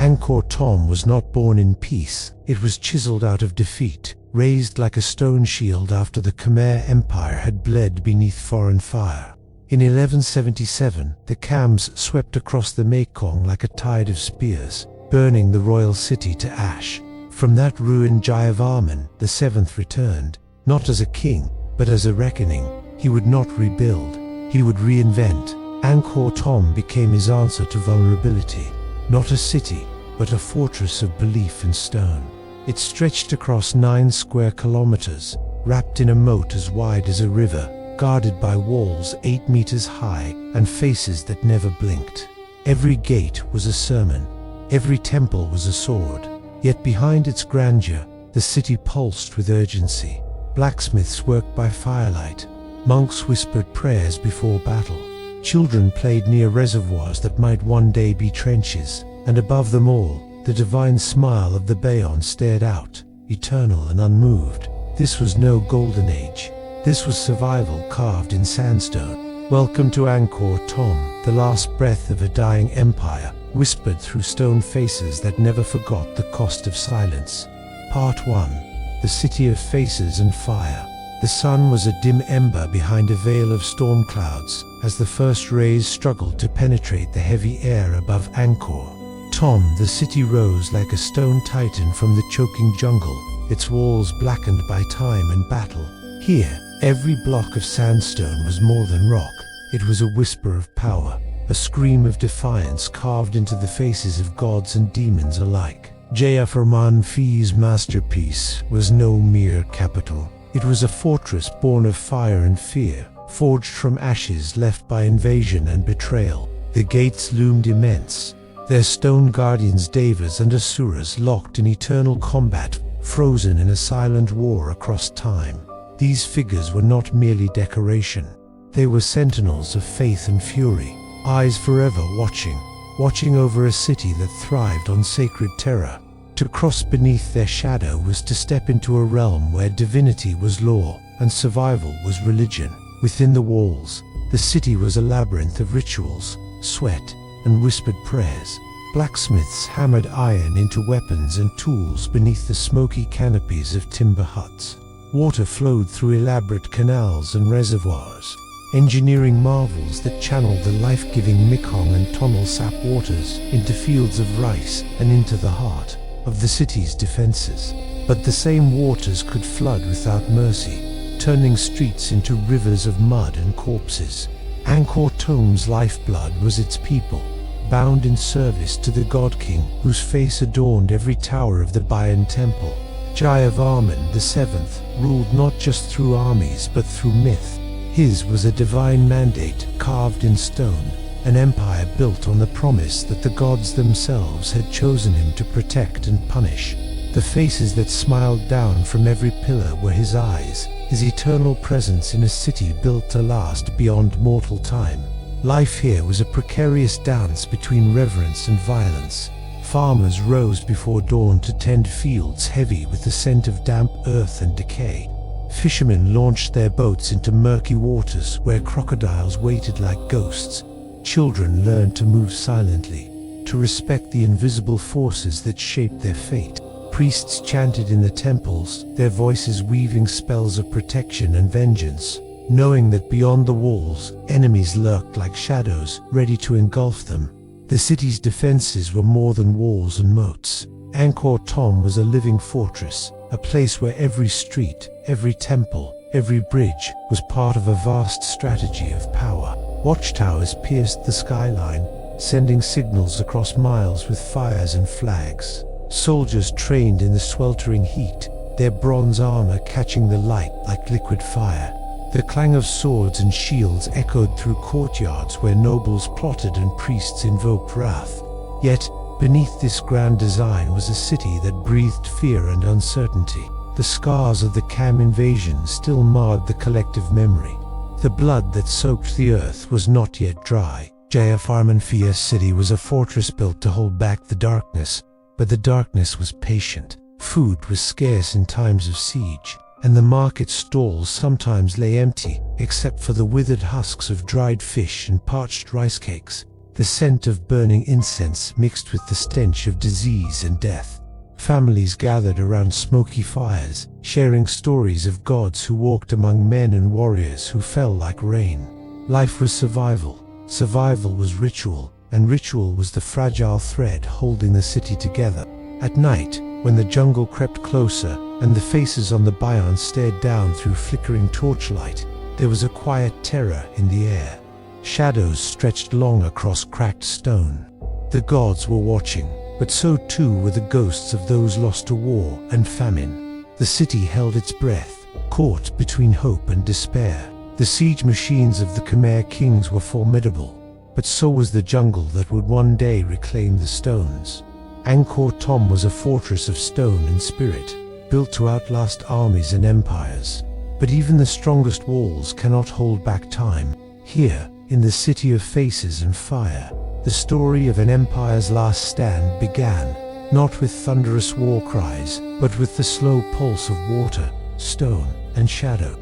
Angkor Thom was not born in peace, it was chiseled out of defeat, raised like a stone shield after the Khmer Empire had bled beneath foreign fire. In 1177, the Khams swept across the Mekong like a tide of spears, burning the royal city to ash. From that ruin Jayavarman VII returned, not as a king, but as a reckoning. He would not rebuild, he would reinvent. Angkor Thom became his answer to vulnerability. Not a city, but a fortress of belief in stone. It stretched across 9 square kilometers, wrapped in a moat as wide as a river, guarded by walls 8 meters high and faces that never blinked. Every gate was a sermon, every temple was a sword. Yet behind its grandeur, the city pulsed with urgency. Blacksmiths worked by firelight, monks whispered prayers before battle. Children played near reservoirs that might one day be trenches, and above them all, the divine smile of the Bayon stared out, eternal and unmoved. This was no golden age. This was survival carved in sandstone. Welcome to Angkor Thom, the last breath of a dying empire, whispered through stone faces that never forgot the cost of silence. Part 1. The City of Faces and Fire. The sun was a dim ember behind a veil of storm clouds, as the first rays struggled to penetrate the heavy air above Angkor Thom. The city rose like a stone titan from the choking jungle, its walls blackened by time and battle. Here, every block of sandstone was more than rock. It was a whisper of power, a scream of defiance carved into the faces of gods and demons alike. Jayavarman VI's masterpiece was no mere capital. It was a fortress born of fire and fear, forged from ashes left by invasion and betrayal. The gates loomed immense, their stone guardians devas and asuras locked in eternal combat, frozen in a silent war across time. These figures were not merely decoration. They were sentinels of faith and fury, eyes forever watching over a city that thrived on sacred terror. To cross beneath their shadow was to step into a realm where divinity was law and survival was religion. Within the walls, the city was a labyrinth of rituals, sweat, and whispered prayers. Blacksmiths hammered iron into weapons and tools beneath the smoky canopies of timber huts. Water flowed through elaborate canals and reservoirs, engineering marvels that channeled the life-giving Mekong and Tonle Sap waters into fields of rice and into the heart of the city's defenses. But the same waters could flood without mercy, turning streets into rivers of mud and corpses. Angkor Thom's lifeblood was its people, bound in service to the God King whose face adorned every tower of the Bayon temple. Jayavarman VII ruled not just through armies but through myth. His was a divine mandate carved in stone, an empire built on the promise that the gods themselves had chosen him to protect and punish. The faces that smiled down from every pillar were his eyes, his eternal presence in a city built to last beyond mortal time. Life here was a precarious dance between reverence and violence. Farmers rose before dawn to tend fields heavy with the scent of damp earth and decay. Fishermen launched their boats into murky waters where crocodiles waited like ghosts. Children learned to move silently, to respect the invisible forces that shaped their fate. Priests chanted in the temples, their voices weaving spells of protection and vengeance, knowing that beyond the walls, enemies lurked like shadows, ready to engulf them. The city's defenses were more than walls and moats. Angkor Thom was a living fortress, a place where every street, every temple, every bridge was part of a vast strategy of power. Watchtowers pierced the skyline, sending signals across miles with fires and flags. Soldiers trained in the sweltering heat, their bronze armor catching the light like liquid fire. The clang of swords and shields echoed through courtyards where nobles plotted and priests invoked wrath. Yet, beneath this grand design was a city that breathed fear and uncertainty. The scars of the Khmer invasion still marred the collective memory. The blood that soaked the earth was not yet dry. Jayavarman VI's city was a fortress built to hold back the darkness, but the darkness was patient. Food was scarce in times of siege, and the market stalls sometimes lay empty, except for the withered husks of dried fish and parched rice cakes. the scent of burning incense mixed with the stench of disease and death. Families gathered around smoky fires, sharing stories of gods who walked among men and warriors who fell like rain. Life was survival, survival was ritual, and ritual was the fragile thread holding the city together. At night, when the jungle crept closer and the faces on the Bayon stared down through flickering torchlight, there was a quiet terror in the air. Shadows stretched long across cracked stone. The gods were watching, but so too were the ghosts of those lost to war and famine. The city held its breath, caught between hope and despair. The siege machines of the Khmer kings were formidable, but so was the jungle that would one day reclaim the stones. Angkor Thom was a fortress of stone and spirit, built to outlast armies and empires. But even the strongest walls cannot hold back time. Here, in the city of faces and fire, the story of an empire's last stand began, not with thunderous war cries, but with the slow pulse of water, stone, and shadow.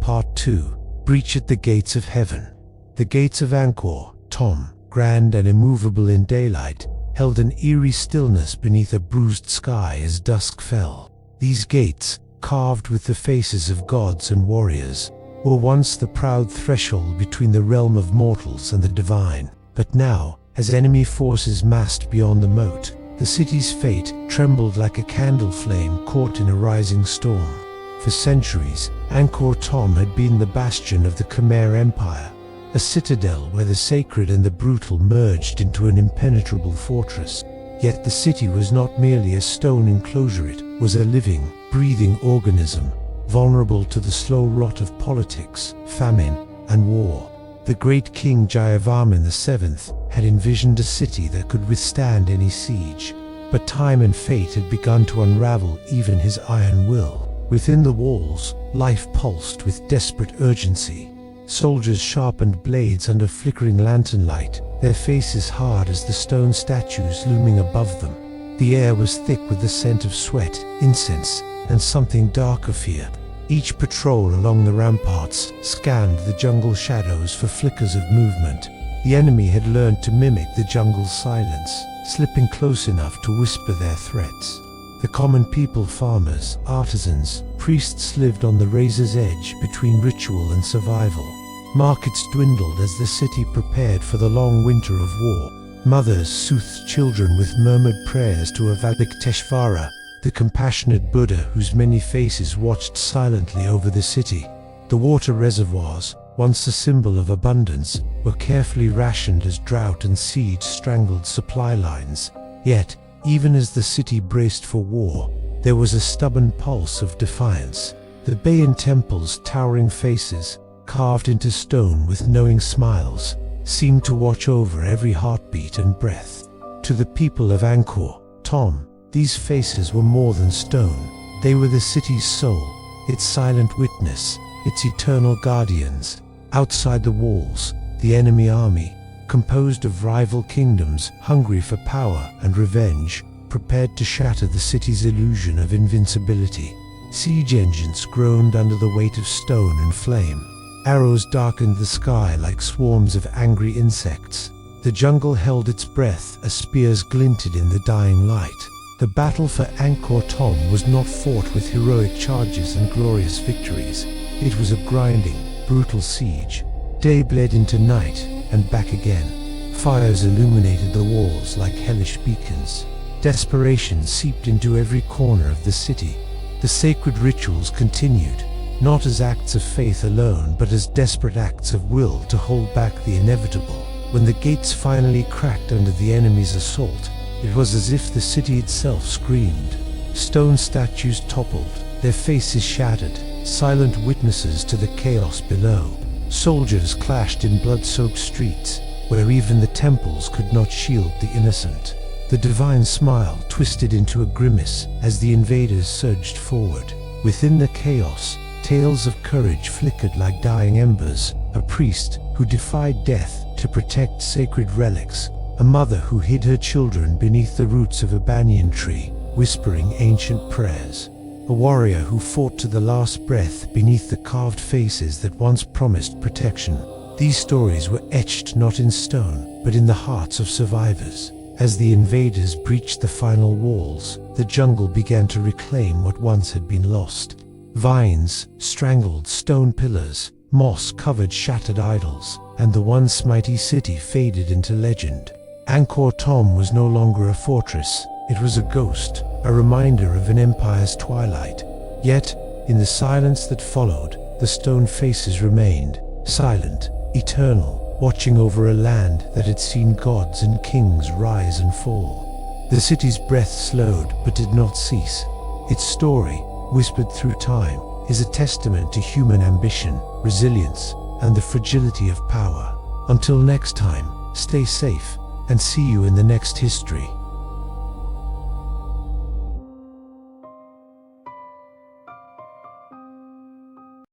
Part 2. Breach at the Gates of Heaven. The gates of Angkor Thom, grand and immovable in daylight, held an eerie stillness beneath a bruised sky as dusk fell. These gates, carved with the faces of gods and warriors, were once the proud threshold between the realm of mortals and the divine. But now, as enemy forces massed beyond the moat, the city's fate trembled like a candle flame caught in a rising storm. For centuries, Angkor Thom had been the bastion of the Khmer Empire, a citadel where the sacred and the brutal merged into an impenetrable fortress. Yet the city was not merely a stone enclosure, it was a living, breathing organism, vulnerable to the slow rot of politics, famine, and war. The great king Jayavarman VII had envisioned a city that could withstand any siege, but time and fate had begun to unravel even his iron will. Within the walls, life pulsed with desperate urgency. Soldiers sharpened blades under flickering lantern light, their faces hard as the stone statues looming above them. The air was thick with the scent of sweat, incense, and something dark of fear. Each patrol along the ramparts scanned the jungle shadows for flickers of movement. The enemy had learned to mimic the jungle's silence, slipping close enough to whisper their threats. The common people, farmers, artisans, priests lived on the razor's edge between ritual and survival. Markets dwindled as the city prepared for the long winter of war. Mothers soothed children with murmured prayers to Avalokiteshvara, the compassionate Buddha whose many faces watched silently over the city. The water reservoirs, once a symbol of abundance, were carefully rationed as drought and siege strangled supply lines. Yet, even as the city braced for war, there was a stubborn pulse of defiance. The Bayon temple's towering faces, carved into stone with knowing smiles, seemed to watch over every heartbeat and breath. To the people of Angkor Thom, these faces were more than stone. They were the city's soul, its silent witness, its eternal guardians. Outside the walls, the enemy army, composed of rival kingdoms hungry for power and revenge, prepared to shatter the city's illusion of invincibility. Siege engines groaned under the weight of stone and flame. Arrows darkened the sky like swarms of angry insects. The jungle held its breath as spears glinted in the dying light. The battle for Angkor Thom was not fought with heroic charges and glorious victories. It was a grinding, brutal siege. Day bled into night, and back again. Fires illuminated the walls like hellish beacons. Desperation seeped into every corner of the city. The sacred rituals continued, not as acts of faith alone, but as desperate acts of will to hold back the inevitable. When the gates finally cracked under the enemy's assault, it was as if the city itself screamed. Stone statues toppled, their faces shattered, silent witnesses to the chaos below. Soldiers clashed in blood-soaked streets, where even the temples could not shield the innocent. The divine smile twisted into a grimace as the invaders surged forward. Within the chaos, tales of courage flickered like dying embers. A priest who defied death to protect sacred relics, a mother who hid her children beneath the roots of a banyan tree, whispering ancient prayers. A warrior who fought to the last breath beneath the carved faces that once promised protection. These stories were etched not in stone, but in the hearts of survivors. As the invaders breached the final walls, the jungle began to reclaim what once had been lost. Vines strangled stone pillars, moss-covered shattered idols, and the once mighty city faded into legend. Angkor Thom was no longer a fortress, it was a ghost, a reminder of an empire's twilight. Yet, in the silence that followed, the stone faces remained, silent, eternal, watching over a land that had seen gods and kings rise and fall. The city's breath slowed but did not cease. Its story, whispered through time, is a testament to human ambition, resilience, and the fragility of power. Until next time, stay safe, and see you in the next history.